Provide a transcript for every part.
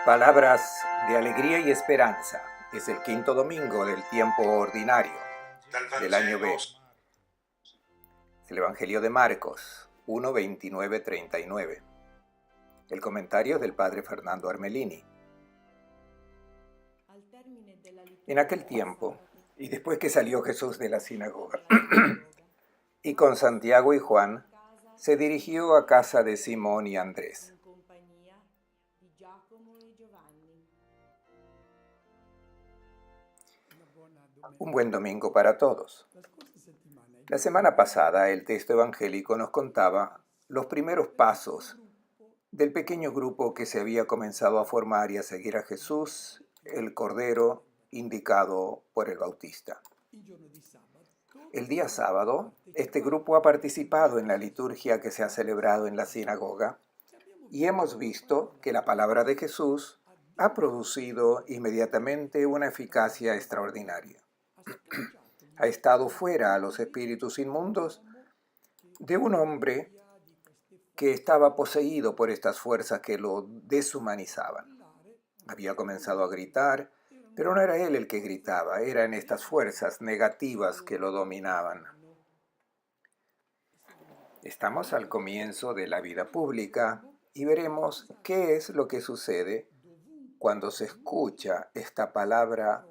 Palabras de alegría y esperanza. Es el quinto domingo del tiempo ordinario del año B. Es el Evangelio de Marcos 1, 29, 39. El comentario del padre Fernando Armelini. En aquel tiempo, y después que salió Jesús de la sinagoga, y con Santiago y Juan, se dirigió a casa de Simón y Andrés. Un buen domingo para todos. La semana pasada el texto evangélico nos contaba los primeros pasos del pequeño grupo que se había comenzado a formar y a seguir a Jesús, el Cordero indicado por el Bautista. El día sábado, este grupo ha participado en la liturgia que se ha celebrado en la sinagoga y hemos visto que la palabra de Jesús ha producido inmediatamente una eficacia extraordinaria. Ha estado fuera a los espíritus inmundos de un hombre que estaba poseído por estas fuerzas que lo deshumanizaban. Había comenzado a gritar, pero no era él el que gritaba, eran estas fuerzas negativas que lo dominaban. Estamos al comienzo de la vida pública y veremos qué es lo que sucede cuando se escucha esta palabra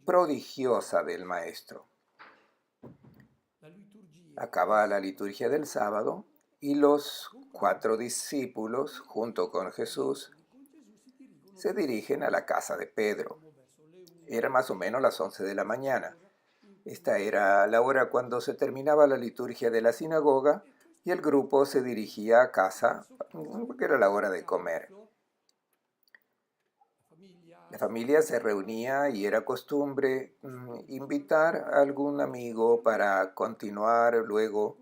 prodigiosa del Maestro. Acaba la liturgia del sábado y los 4 discípulos, junto con Jesús, se dirigen a la casa de Pedro. Era más o menos las 11 de la mañana. Esta era la hora cuando se terminaba la liturgia de la sinagoga y el grupo se dirigía a casa porque era la hora de comer. La familia se reunía y era costumbre invitar a algún amigo para continuar luego,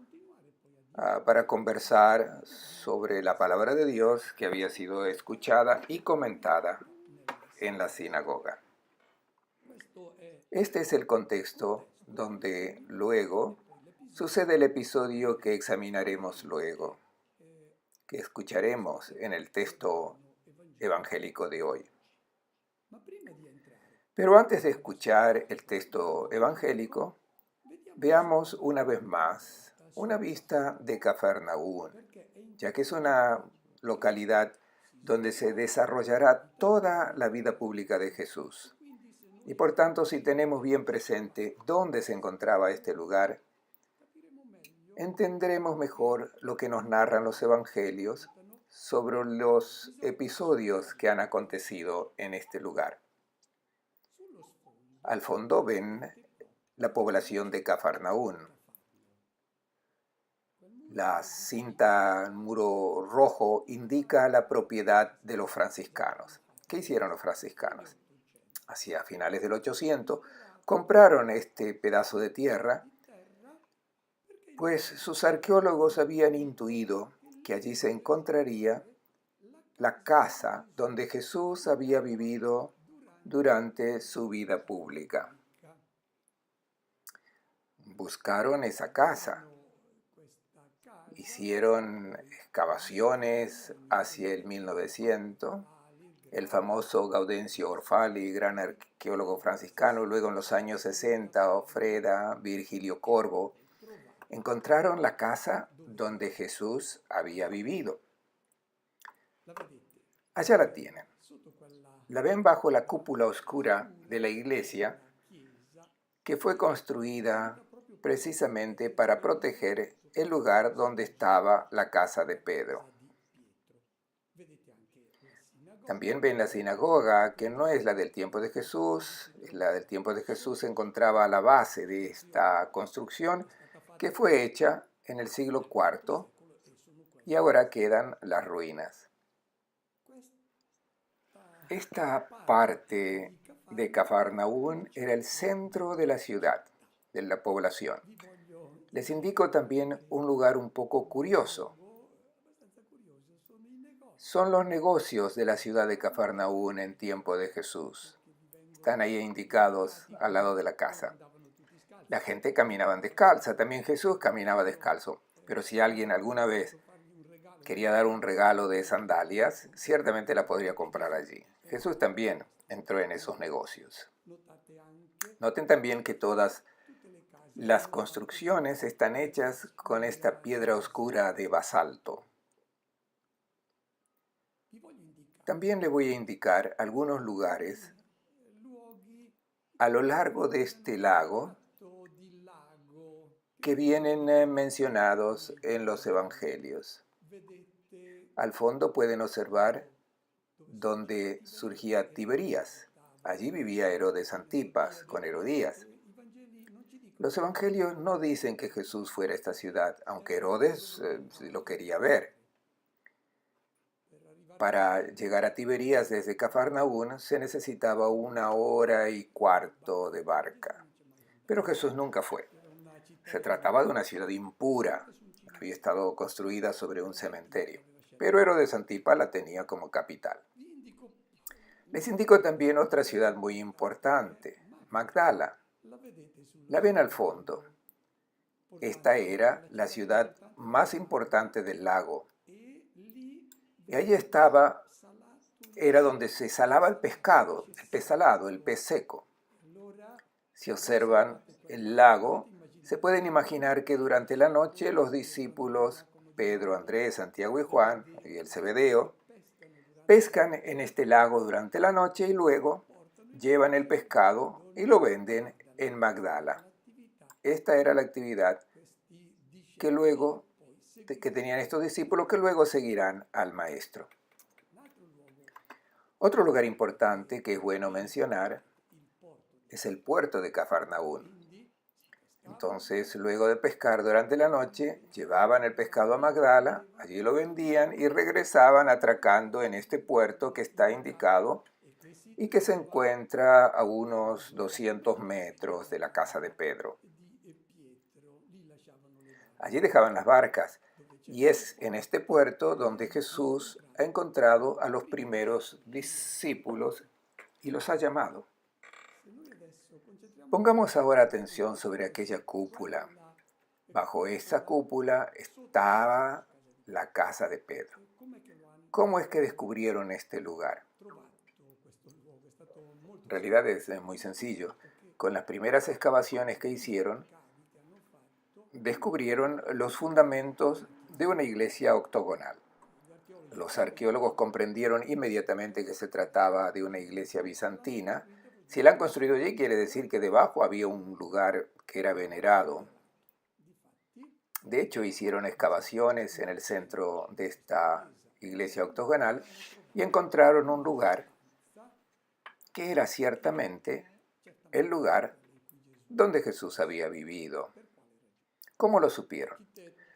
para conversar sobre la palabra de Dios que había sido escuchada y comentada en la sinagoga. Este es el contexto donde luego sucede el episodio que examinaremos luego, que escucharemos en el texto evangélico de hoy. Pero antes de escuchar el texto evangélico, veamos una vez más una vista de Cafarnaún, ya que es una localidad donde se desarrollará toda la vida pública de Jesús. Y por tanto, si tenemos bien presente dónde se encontraba este lugar, entenderemos mejor lo que nos narran los evangelios sobre los episodios que han acontecido en este lugar. Al fondo ven la población de Cafarnaún. La cinta muro rojo indica la propiedad de los franciscanos. ¿Qué hicieron los franciscanos? Hacia finales del 800 compraron este pedazo de tierra, pues sus arqueólogos habían intuido que allí se encontraría la casa donde Jesús había vivido durante su vida pública. Buscaron esa casa, hicieron excavaciones hacia el 1900, el famoso Gaudencio Orfali, gran arqueólogo franciscano, luego en los años 60, Ofreda, Virgilio Corvo, encontraron la casa donde Jesús había vivido. Allá la tienen. La ven bajo la cúpula oscura de la iglesia que fue construida precisamente para proteger el lugar donde estaba la casa de Pedro. También ven la sinagoga, que no es la del tiempo de Jesús. La del tiempo de Jesús se encontraba a la base de esta construcción, que fue hecha en el siglo IV, y ahora quedan las ruinas. Esta parte de Cafarnaún era el centro de la ciudad, de la población. Les indico también un lugar un poco curioso. Son los negocios de la ciudad de Cafarnaún en tiempo de Jesús. Están ahí indicados al lado de la casa. La gente caminaba descalza, también Jesús caminaba descalzo. Pero si alguien alguna vez quería dar un regalo de sandalias, ciertamente la podría comprar allí. Jesús también entró en esos negocios. Noten también que todas las construcciones están hechas con esta piedra oscura de basalto. También le voy a indicar algunos lugares a lo largo de este lago que vienen mencionados en los evangelios. Al fondo pueden observar donde surgía Tiberías. Allí vivía Herodes Antipas con Herodías. Los evangelios no dicen que Jesús fuera a esta ciudad, aunque Herodes lo quería ver. Para llegar a Tiberías desde Cafarnaún se necesitaba 1 hora y cuarto de barca. Pero Jesús nunca fue. Se trataba de una ciudad impura. Había estado construida sobre un cementerio. Pero Herodes Antipas la tenía como capital. Les indico también otra ciudad muy importante, Magdala. La ven al fondo. Esta era la ciudad más importante del lago. Y allí era donde se salaba el pescado, el pez salado, el pez seco. Si observan el lago, se pueden imaginar que durante la noche los discípulos, Pedro, Andrés, Santiago y Juan, y el Zebedeo, pescan en este lago durante la noche y luego llevan el pescado y lo venden en Magdala. Esta era la actividad que tenían estos discípulos que luego seguirán al Maestro. Otro lugar importante que es bueno mencionar es el puerto de Cafarnaún. Entonces, luego de pescar durante la noche, llevaban el pescado a Magdala, allí lo vendían y regresaban atracando en este puerto que está indicado y que se encuentra a unos 200 metros de la casa de Pedro. Allí dejaban las barcas y es en este puerto donde Jesús ha encontrado a los primeros discípulos y los ha llamado. Pongamos ahora atención sobre aquella cúpula. Bajo esa cúpula estaba la casa de Pedro. ¿Cómo es que descubrieron este lugar? En realidad es muy sencillo. Con las primeras excavaciones que hicieron, descubrieron los fundamentos de una iglesia octogonal. Los arqueólogos comprendieron inmediatamente que se trataba de una iglesia bizantina. Si la han construido allí, quiere decir que debajo había un lugar que era venerado. De hecho, hicieron excavaciones en el centro de esta iglesia octogonal y encontraron un lugar que era ciertamente el lugar donde Jesús había vivido. ¿Cómo lo supieron?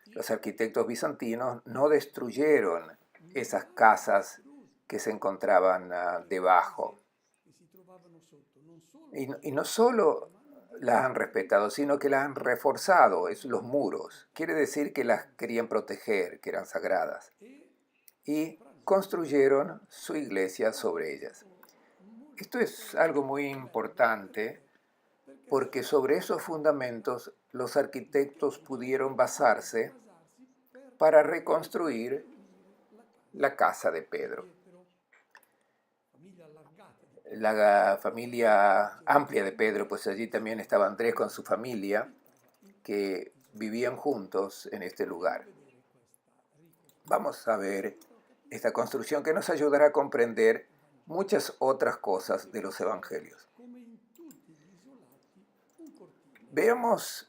Los arquitectos bizantinos no destruyeron esas casas que se encontraban debajo. Y no solo las han respetado, sino que las han reforzado, los muros. Quiere decir que las querían proteger, que eran sagradas. Y construyeron su iglesia sobre ellas. Esto es algo muy importante porque sobre esos fundamentos los arquitectos pudieron basarse para reconstruir la casa de Pedro. La familia amplia de Pedro, pues allí también estaba Andrés con su familia, que vivían juntos en este lugar. Vamos a ver esta construcción que nos ayudará a comprender muchas otras cosas de los evangelios. Vemos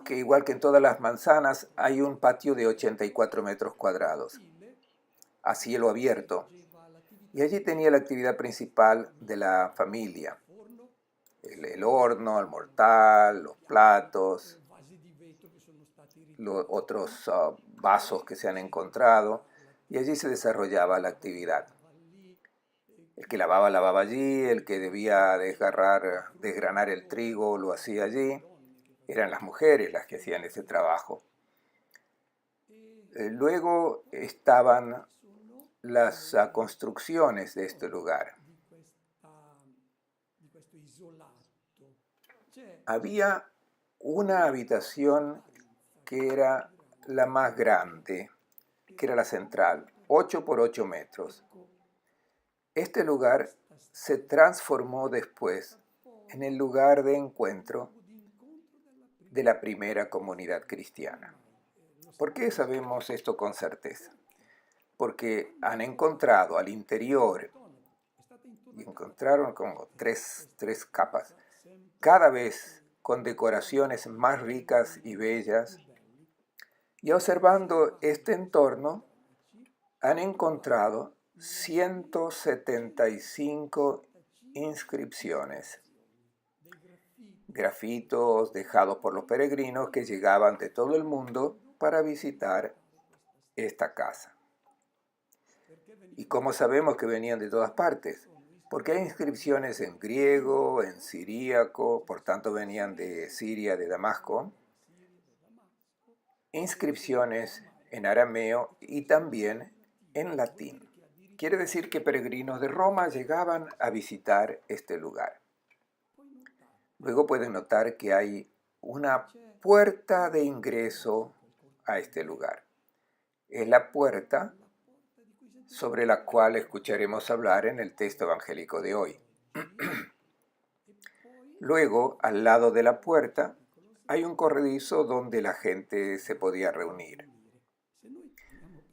que igual que en todas las manzanas hay un patio de 84 metros cuadrados, a cielo abierto, y allí tenía la actividad principal de la familia, el horno, el mortal, los platos, los otros vasos que se han encontrado, y allí se desarrollaba la actividad. El que lavaba allí, el que debía desgranar el trigo lo hacía allí. Eran las mujeres las que hacían ese trabajo. Luego estaban las construcciones de este lugar. Había una habitación que era la más grande, que era la central, 8 por 8 metros. Este lugar se transformó después en el lugar de encuentro de la primera comunidad cristiana. ¿Por qué sabemos esto con certeza? Porque han encontrado al interior, y encontraron como tres capas, cada vez con decoraciones más ricas y bellas, y observando este entorno, han encontrado 175 inscripciones, grafitos dejados por los peregrinos que llegaban de todo el mundo para visitar esta casa. ¿Y cómo sabemos que venían de todas partes? Porque hay inscripciones en griego, en siríaco, por tanto venían de Siria, de Damasco, inscripciones en arameo y también en latín. Quiere decir que peregrinos de Roma llegaban a visitar este lugar. Luego pueden notar que hay una puerta de ingreso a este lugar. Es la puerta sobre la cual escucharemos hablar en el texto evangélico de hoy. Luego, al lado de la puerta, hay un corredizo donde la gente se podía reunir.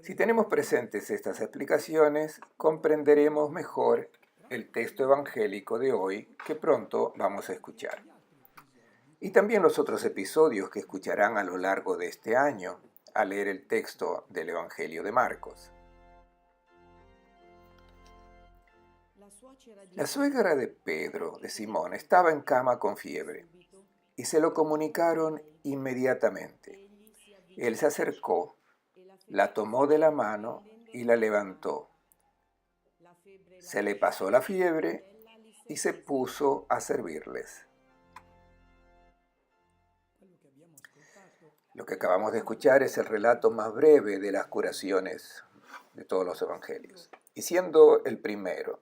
Si tenemos presentes estas explicaciones, comprenderemos mejor el texto evangélico de hoy que pronto vamos a escuchar. Y también los otros episodios que escucharán a lo largo de este año al leer el texto del Evangelio de Marcos. La suegra de Pedro, de Simón, estaba en cama con fiebre y se lo comunicaron inmediatamente. Él se acercó, la tomó de la mano y la levantó. Se le pasó la fiebre y se puso a servirles. Lo que acabamos de escuchar es el relato más breve de las curaciones de todos los evangelios. Y siendo el primero,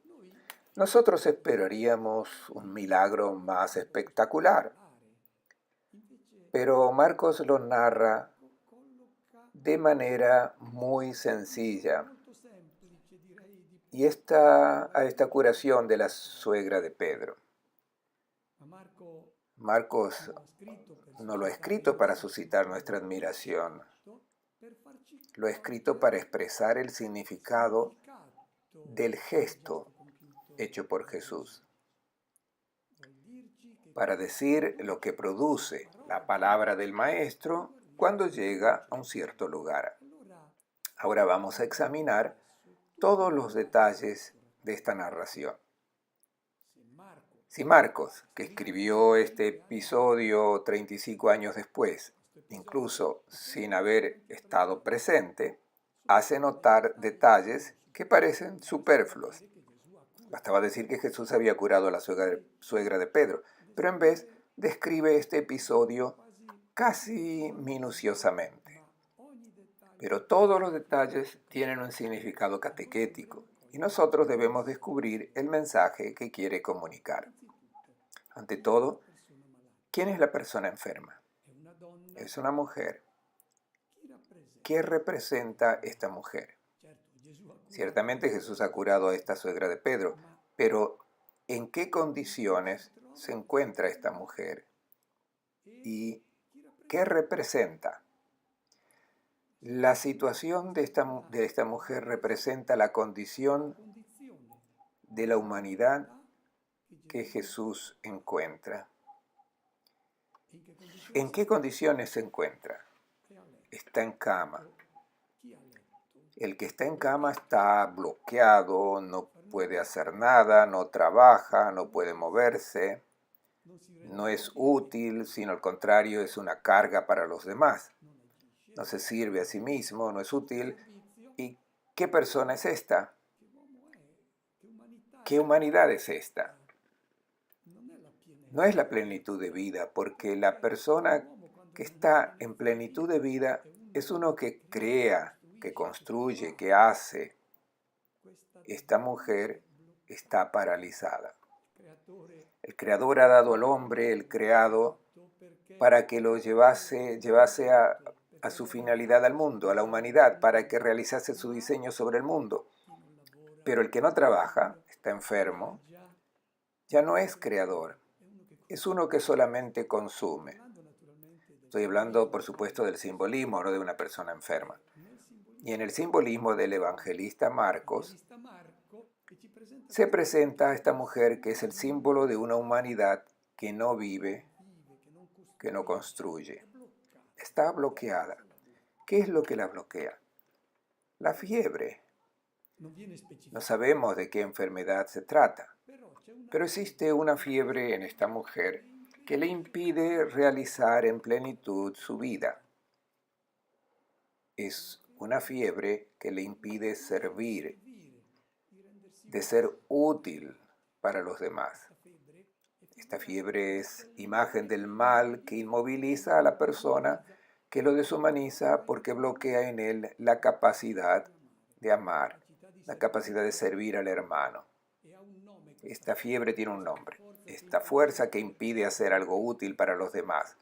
nosotros esperaríamos un milagro más espectacular. Pero Marcos lo narra de manera muy sencilla. Y a esta curación de la suegra de Pedro. Marcos no lo ha escrito para suscitar nuestra admiración. Lo ha escrito para expresar el significado del gesto hecho por Jesús. Para decir lo que produce la palabra del Maestro cuando llega a un cierto lugar. Ahora vamos a examinar todos los detalles de esta narración. Si Marcos, que escribió este episodio 35 años después, incluso sin haber estado presente, hace notar detalles que parecen superfluos. Bastaba decir que Jesús había curado a la suegra de Pedro, pero en vez describe este episodio casi minuciosamente. Pero todos los detalles tienen un significado catequético y nosotros debemos descubrir el mensaje que quiere comunicar. Ante todo, ¿quién es la persona enferma? Es una mujer. ¿Qué representa esta mujer? Ciertamente Jesús ha curado a esta suegra de Pedro, pero ¿en qué condiciones se encuentra esta mujer? ¿Y qué representa? La situación de esta mujer representa la condición de la humanidad que Jesús encuentra. ¿En qué condiciones se encuentra? Está en cama. El que está en cama está bloqueado, no puede hacer nada, no trabaja, no puede moverse, no es útil, sino al contrario es una carga para los demás. No se sirve a sí mismo, no es útil. ¿Y qué persona es esta? ¿Qué humanidad es esta? No es la plenitud de vida, porque la persona que está en plenitud de vida es uno que crea, que construye, que hace. Esta mujer está paralizada. El Creador ha dado al hombre el creado para que lo llevase a a su finalidad al mundo, a la humanidad, para que realizase su diseño sobre el mundo. Pero el que no trabaja, está enfermo, ya no es creador, es uno que solamente consume. Estoy hablando, por supuesto, del simbolismo, no de una persona enferma. Y en el simbolismo del evangelista Marcos, se presenta a esta mujer que es el símbolo de una humanidad que no vive, que no construye. Está bloqueada. ¿Qué es lo que la bloquea? La fiebre. No sabemos de qué enfermedad se trata, pero existe una fiebre en esta mujer que le impide realizar en plenitud su vida. Es una fiebre que le impide servir, de ser útil para los demás. Esta fiebre es imagen del mal que inmoviliza a la persona, que lo deshumaniza porque bloquea en él la capacidad de amar, la capacidad de servir al hermano. Esta fiebre tiene un nombre, esta fuerza que impide hacer algo útil para los demás.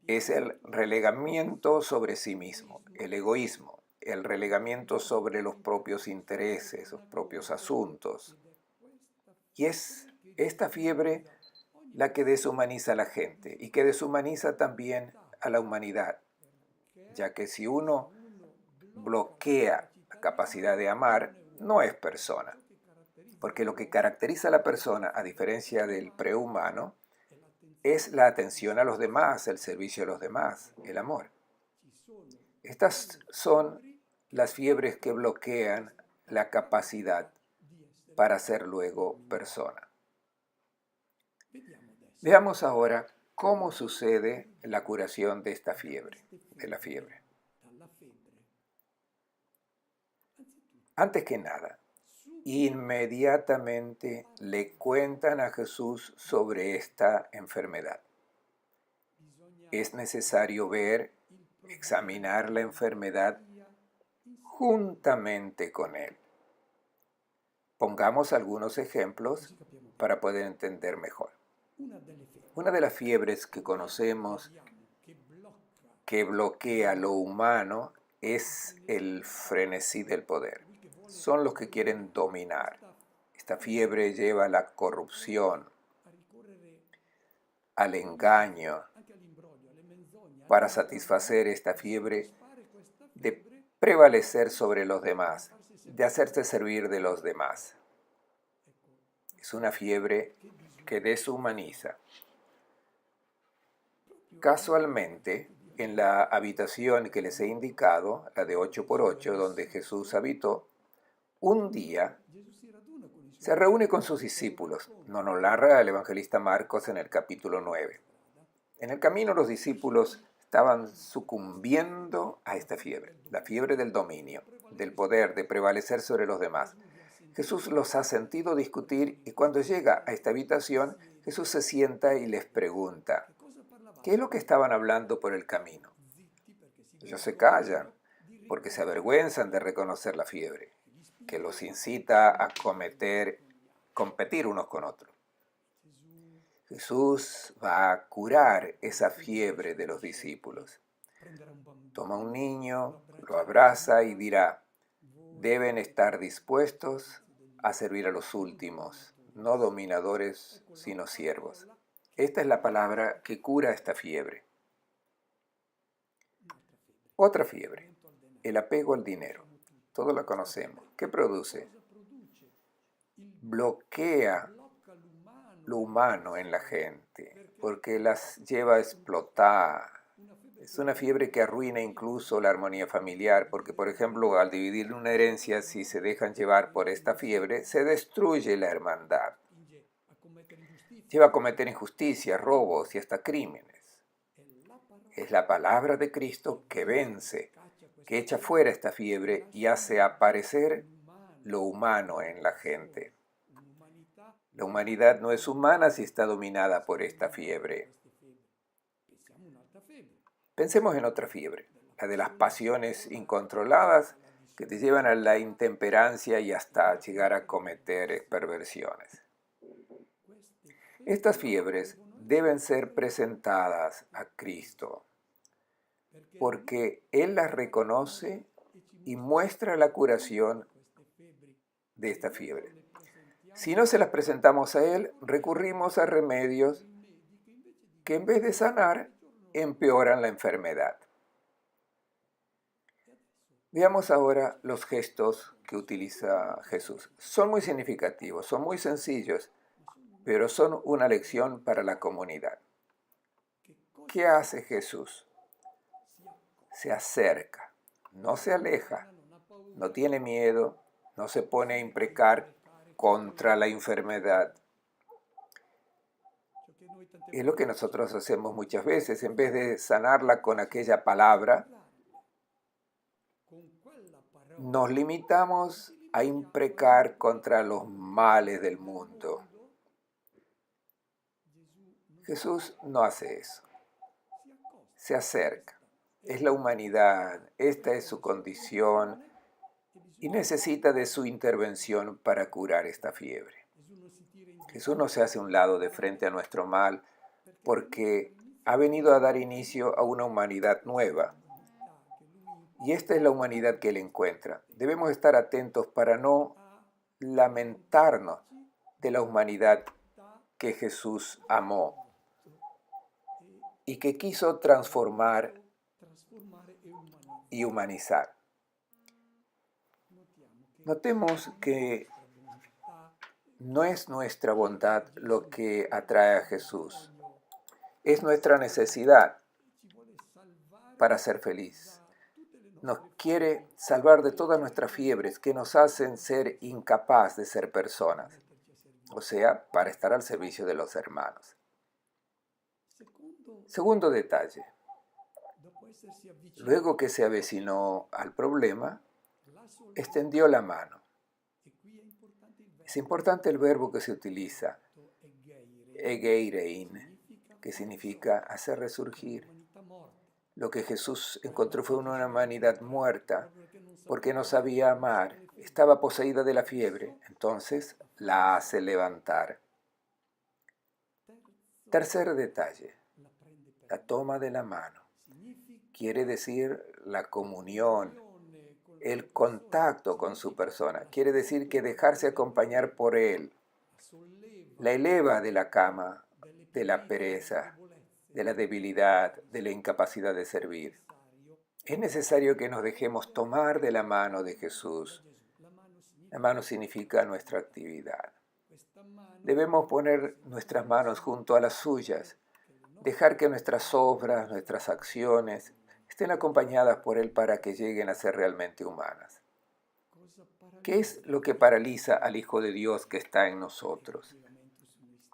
Es el relegamiento sobre sí mismo, el egoísmo, el relegamiento sobre los propios intereses, los propios asuntos. Y es esta fiebre la que deshumaniza a la gente y que deshumaniza también a la humanidad, ya que si uno bloquea la capacidad de amar, no es persona, porque lo que caracteriza a la persona, a diferencia del prehumano, es la atención a los demás, el servicio a los demás, el amor. Estas son las fiebres que bloquean la capacidad para ser luego persona. Veamos ahora cómo sucede la curación de esta fiebre, de la fiebre. Antes que nada, inmediatamente le cuentan a Jesús sobre esta enfermedad. Es necesario ver, examinar la enfermedad juntamente con él. Pongamos algunos ejemplos para poder entender mejor. Una de las fiebres que conocemos que bloquea lo humano es el frenesí del poder. Son los que quieren dominar. Esta fiebre lleva a la corrupción, al engaño, para satisfacer esta fiebre de prevalecer sobre los demás, de hacerse servir de los demás. Es una fiebre que deshumaniza. Casualmente, en la habitación que les he indicado, la de 8x8, donde Jesús habitó, un día se reúne con sus discípulos. Nos lo narra el evangelista Marcos en el capítulo 9. En el camino los discípulos estaban sucumbiendo a esta fiebre, la fiebre del dominio, del poder, de prevalecer sobre los demás. Jesús los ha sentido discutir y cuando llega a esta habitación, Jesús se sienta y les pregunta, ¿qué es lo que estaban hablando por el camino? Ellos se callan porque se avergüenzan de reconocer la fiebre, que los incita a competir unos con otros. Jesús va a curar esa fiebre de los discípulos. Toma un niño, lo abraza y dirá, deben estar dispuestos a servir a los últimos, no dominadores, sino siervos. Esta es la palabra que cura esta fiebre. Otra fiebre, el apego al dinero. Todos la conocemos. ¿Qué produce? Bloquea lo humano en la gente, porque las lleva a explotar. Es una fiebre que arruina incluso la armonía familiar, porque, por ejemplo, al dividir una herencia, si se dejan llevar por esta fiebre, se destruye la hermandad. Lleva a cometer injusticias, robos y hasta crímenes. Es la palabra de Cristo que vence, que echa fuera esta fiebre y hace aparecer lo humano en la gente. La humanidad no es humana si está dominada por esta fiebre. Pensemos en otra fiebre, la de las pasiones incontroladas que te llevan a la intemperancia y hasta llegar a cometer perversiones. Estas fiebres deben ser presentadas a Cristo. porque Él las reconoce y muestra la curación de esta fiebre. Si no se las presentamos a Él, recurrimos a remedios que en vez de sanar, empeoran la enfermedad. Veamos ahora los gestos que utiliza Jesús. Son muy significativos, son muy sencillos, pero son una lección para la comunidad. ¿Qué hace Jesús? Se acerca, no se aleja, no tiene miedo, no se pone a imprecar contra la enfermedad. Es lo que nosotros hacemos muchas veces. En vez de sanarla con aquella palabra, nos limitamos a imprecar contra los males del mundo. Jesús no hace eso. Se acerca. Es la humanidad, esta es su condición y necesita de su intervención para curar esta fiebre. Jesús no se hace a un lado de frente a nuestro mal porque ha venido a dar inicio a una humanidad nueva. Y esta es la humanidad que Él encuentra. Debemos estar atentos para no lamentarnos de la humanidad que Jesús amó y que quiso transformar y humanizar. Notemos que no es nuestra bondad lo que atrae a Jesús, es nuestra necesidad para ser feliz. Nos quiere salvar de todas nuestras fiebres que nos hacen ser incapaz de ser personas, o sea, para estar al servicio de los hermanos. Segundo detalle, luego que se avecinó al problema, extendió la mano. Es importante el verbo que se utiliza, egeirein, que significa hacer resurgir. Lo que Jesús encontró fue una humanidad muerta porque no sabía amar, estaba poseída de la fiebre, entonces la hace levantar. Tercer detalle, la toma de la mano. Quiere decir la comunión, el contacto con su persona. Quiere decir que dejarse acompañar por Él la eleva de la cama, de la pereza, de la debilidad, de la incapacidad de servir. Es necesario que nos dejemos tomar de la mano de Jesús. La mano significa nuestra actividad. Debemos poner nuestras manos junto a las suyas, dejar que nuestras obras, nuestras acciones, estén acompañadas por Él para que lleguen a ser realmente humanas. ¿Qué es lo que paraliza al Hijo de Dios que está en nosotros?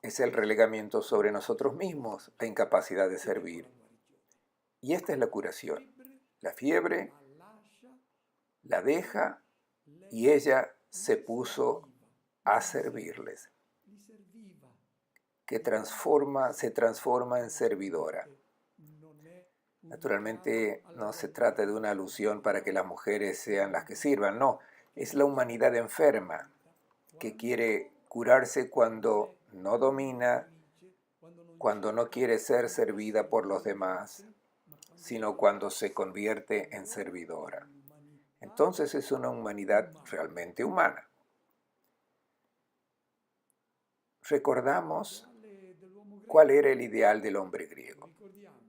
Es el relegamiento sobre nosotros mismos, la incapacidad de servir. Y esta es la curación. La fiebre la deja y ella se puso a servirles, que se transforma en servidora. Naturalmente no se trata de una alusión para que las mujeres sean las que sirvan, no, es la humanidad enferma que quiere curarse cuando no domina, cuando no quiere ser servida por los demás, sino cuando se convierte en servidora. Entonces es una humanidad realmente humana. Recordamos cuál era el ideal del hombre griego,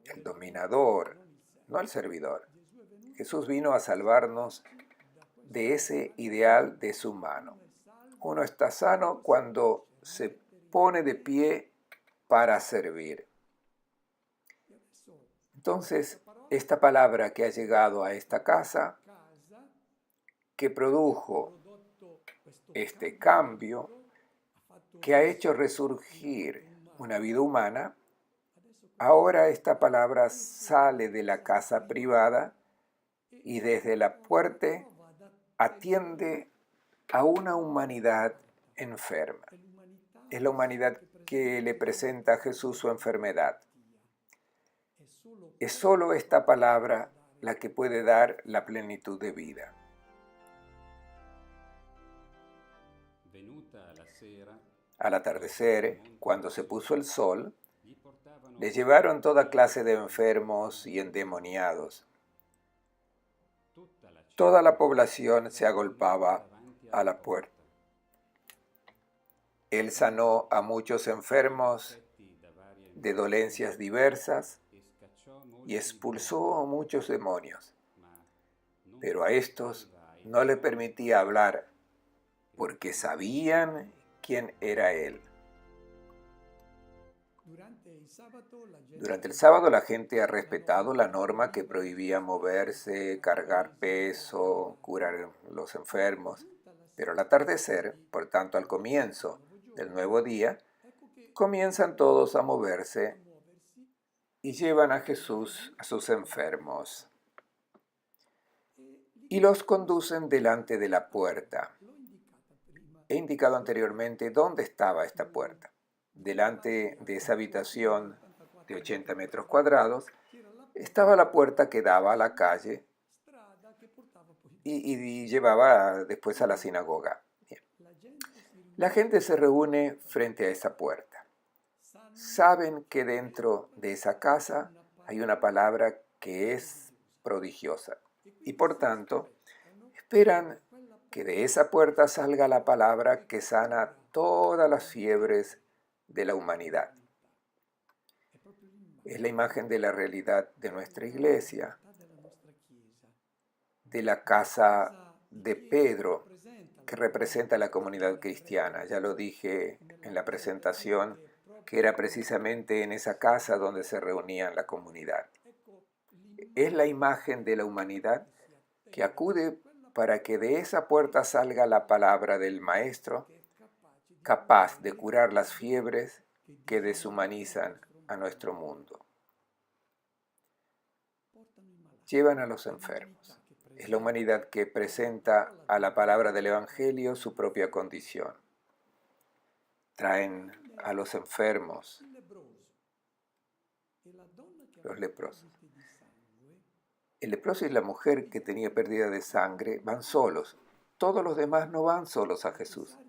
el dominador, no el servidor. Jesús vino a salvarnos de ese ideal de su mano. Uno está sano cuando se pone de pie para servir. Entonces, esta palabra que ha llegado a esta casa, que produjo este cambio, que ha hecho resurgir una vida humana, ahora esta palabra sale de la casa privada y desde la puerta atiende a una humanidad enferma. Es la humanidad que le presenta a Jesús su enfermedad. Es solo esta palabra la que puede dar la plenitud de vida. Al atardecer, cuando se puso el sol, Le llevaron toda clase de enfermos y endemoniados. Toda la población se agolpaba a la puerta. Él sanó a muchos enfermos de dolencias diversas y expulsó a muchos demonios, pero a estos no le permitía hablar porque sabían quién era él. Durante el sábado la gente ha respetado la norma que prohibía moverse, cargar peso, curar a los enfermos, pero al atardecer, por tanto al comienzo del nuevo día, comienzan todos a moverse y llevan a Jesús a sus enfermos y los conducen delante de la puerta. He indicado anteriormente dónde estaba esta puerta. Delante de esa habitación de 80 metros cuadrados estaba la puerta que daba a la calle y llevaba después a la sinagoga. Bien. La gente se reúne frente a esa puerta. Saben que dentro de esa casa hay una palabra que es prodigiosa y por tanto esperan que de esa puerta salga la palabra que sana todas las fiebres de la humanidad. Es la imagen de la realidad de nuestra iglesia, de la casa de Pedro, que representa a la comunidad cristiana. Ya lo dije en la presentación, que era precisamente en esa casa donde se reunía la comunidad. Es la imagen de la humanidad que acude para que de esa puerta salga la palabra del Maestro, capaz de curar las fiebres que deshumanizan a nuestro mundo. Llevan a los enfermos. Es la humanidad que presenta a la palabra del Evangelio su propia condición. Traen a los enfermos, los leprosos. El leproso y la mujer que tenía pérdida de sangre van solos. Todos los demás no van solos a Jesús.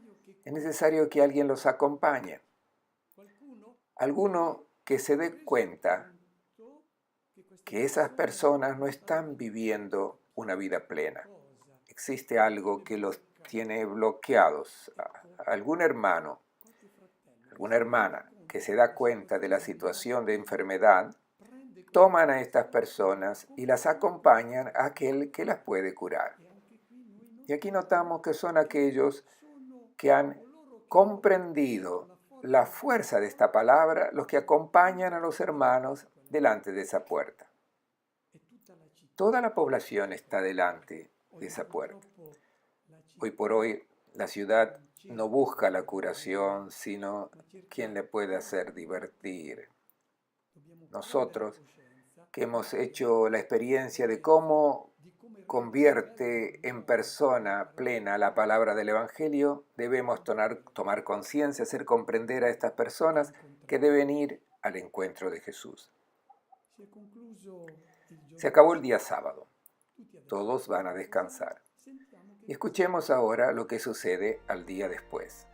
Es necesario que alguien los acompañe. Alguno que se dé cuenta que esas personas no están viviendo una vida plena. Existe algo que los tiene bloqueados. Algún hermano, alguna hermana que se da cuenta de la situación de enfermedad, toman a estas personas y las acompañan a aquel que las puede curar. Y aquí notamos que son aquellos que han comprendido la fuerza de esta palabra, los que acompañan a los hermanos delante de esa puerta. Toda la población está delante de esa puerta. Hoy por hoy la ciudad no busca la curación, sino quien le puede hacer divertir. Nosotros, que hemos hecho la experiencia de cómo convierte en persona plena la palabra del Evangelio, debemos tomar conciencia, hacer comprender a estas personas que deben ir al encuentro de Jesús. Se acabó el día sábado. Todos van a descansar. Y escuchemos ahora lo que sucede al día después.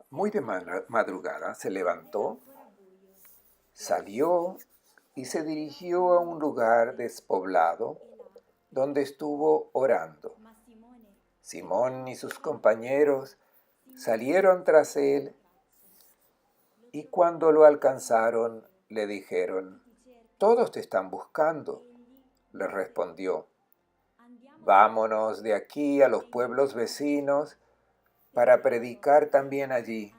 Muy de madrugada se levantó, salió y se dirigió a un lugar despoblado donde estuvo orando. Simón y sus compañeros salieron tras él y cuando lo alcanzaron le dijeron: «Todos te están buscando». Les respondió: «Vámonos de aquí a los pueblos vecinos para predicar también allí,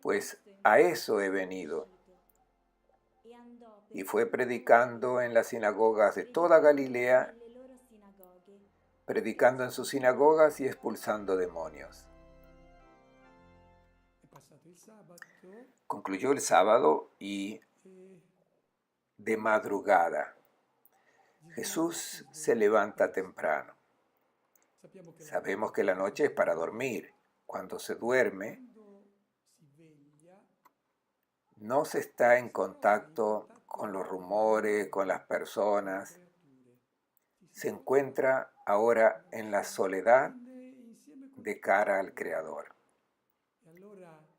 pues a eso he venido». Y fue predicando en las sinagogas de toda Galilea, predicando en sus sinagogas y expulsando demonios. Concluyó el sábado y de madrugada Jesús se levanta temprano. Sabemos que la noche es para dormir. Cuando se duerme, no se está en contacto con los rumores, con las personas. Se encuentra ahora en la soledad de cara al Creador.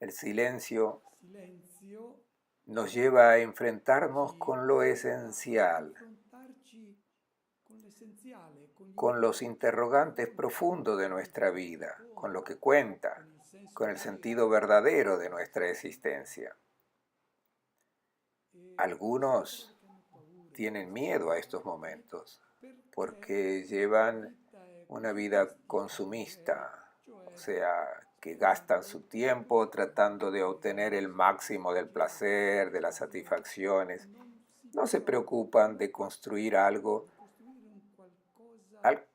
El silencio nos lleva a enfrentarnos con lo esencial, con los interrogantes profundos de nuestra vida, con lo que cuenta, con el sentido verdadero de nuestra existencia. Algunos tienen miedo a estos momentos porque llevan una vida consumista, o sea, que gastan su tiempo tratando de obtener el máximo del placer, de las satisfacciones. No se preocupan de construir algo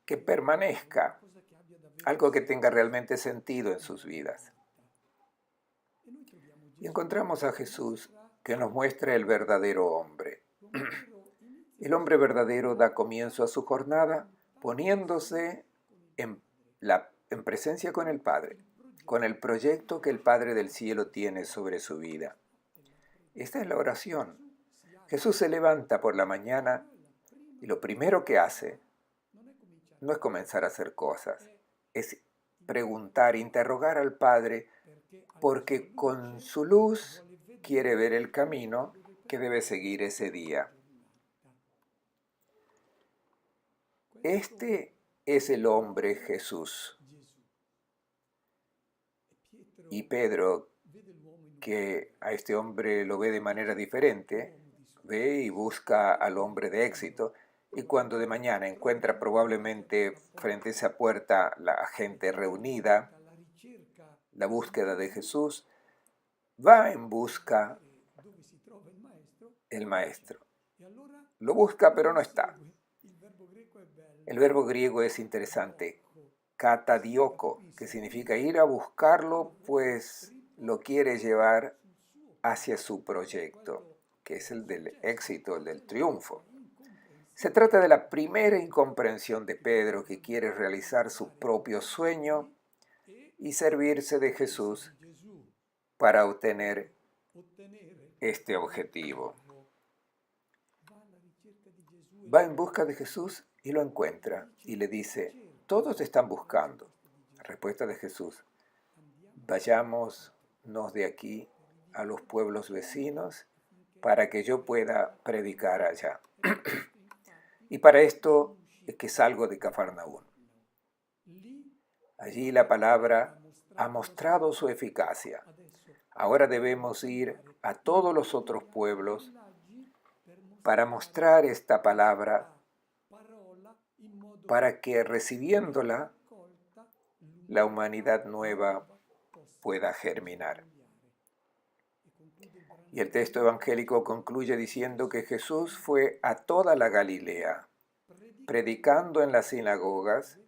que permanezca, algo que tenga realmente sentido en sus vidas. Y encontramos a Jesús que nos muestra el verdadero hombre. El hombre verdadero da comienzo a su jornada poniéndose en presencia con el Padre, con el proyecto que el Padre del cielo tiene sobre su vida. Esta es la oración. Jesús se levanta por la mañana y lo primero que hace no es comenzar a hacer cosas, es preguntar, interrogar al Padre, porque con su luz quiere ver el camino que debe seguir ese día. Este es el hombre Jesús. Y Pedro, que a este hombre lo ve de manera diferente, ve y busca al hombre de éxito, y cuando de mañana encuentra probablemente frente a esa puerta la gente reunida, la búsqueda de Jesús, va en busca el maestro. Lo busca pero no está. El verbo griego es interesante, katadioko, que significa ir a buscarlo, pues lo quiere llevar hacia su proyecto, que es el del éxito, el del triunfo. Se trata de la primera incomprensión de Pedro, que quiere realizar su propio sueño y servirse de Jesús para obtener este objetivo. Va en busca de Jesús y lo encuentra y le dice: todos te están buscando. La respuesta de Jesús: vayámonos de aquí a los pueblos vecinos para que yo pueda predicar allá. Y para esto es que salgo de Cafarnaún. Allí la palabra ha mostrado su eficacia. Ahora debemos ir a todos los otros pueblos para mostrar esta palabra, para que recibiéndola, la humanidad nueva pueda germinar. Y el texto evangélico concluye diciendo que Jesús fue a toda la Galilea, predicando en las sinagogas,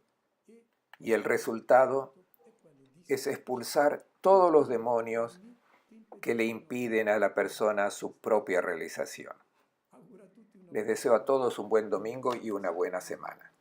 y el resultado es expulsar todos los demonios que le impiden a la persona su propia realización. Les deseo a todos un buen domingo y una buena semana.